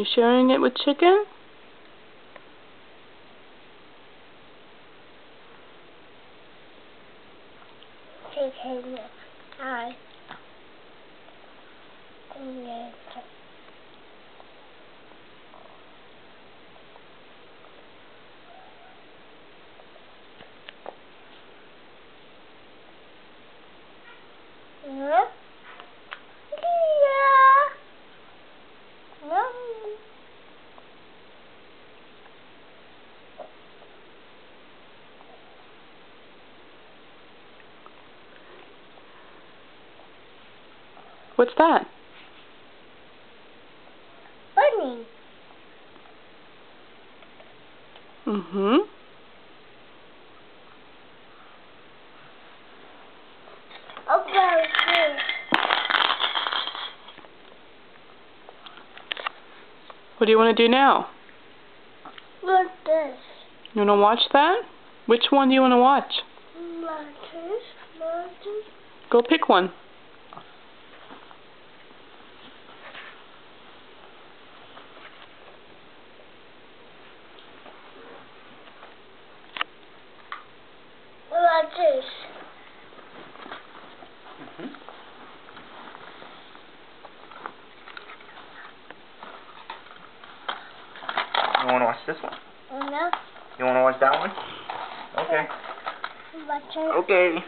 You sharing it with chicken? Chicken. Hi. Yeah. What's that? Bunny. Mm-hmm. Okay. What do you want to do now? What's this? You want to watch that? Which one do you want to watch? Monsters. Monsters. Go pick one. What's this? You want to watch this one? No. You want to watch that one? Okay. What's it? Okay.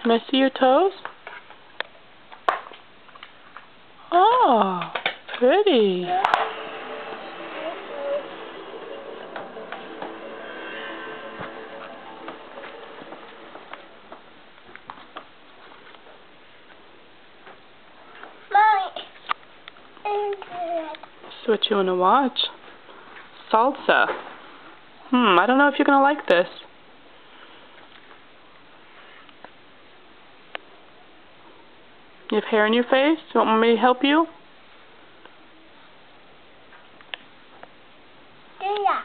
Can I see your toes? Oh, pretty. That's what you want to watch. Salsa. I don't know if you're going to like this. You have hair in your face? You want me to help you? Yeah.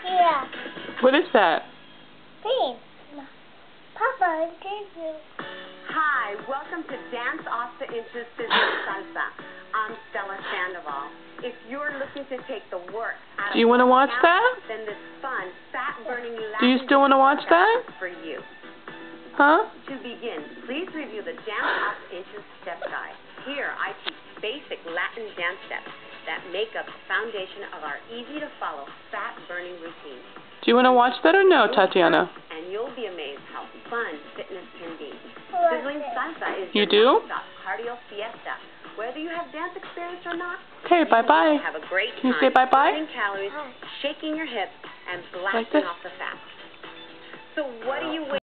Yeah. What is that? Please. Papa, did you? Hi, welcome to Dance Off the Inches Sizzling Salsa. I'm Stella Sandoval. If you're looking to take the work out of Do you want to watch that? then this fun, fat-burning Do you still want to watch that? is for you. Huh? To begin, please review the Dance Off the Inches step guide. Here, I teach basic Latin dance steps that make up the foundation of our easy-to-follow, fat-burning routine. Do you want to watch that or no, Tatiana? And you'll be amazed how fun fitness can be. What's Sizzling it? salsa is You your do? non-stop cardio fiesta. Whether you have dance experience or not, Okay, bye-bye. have a great Can you time say bye-bye? burning calories, shaking your hips, and Like blasting this? off the fat. So what are you waiting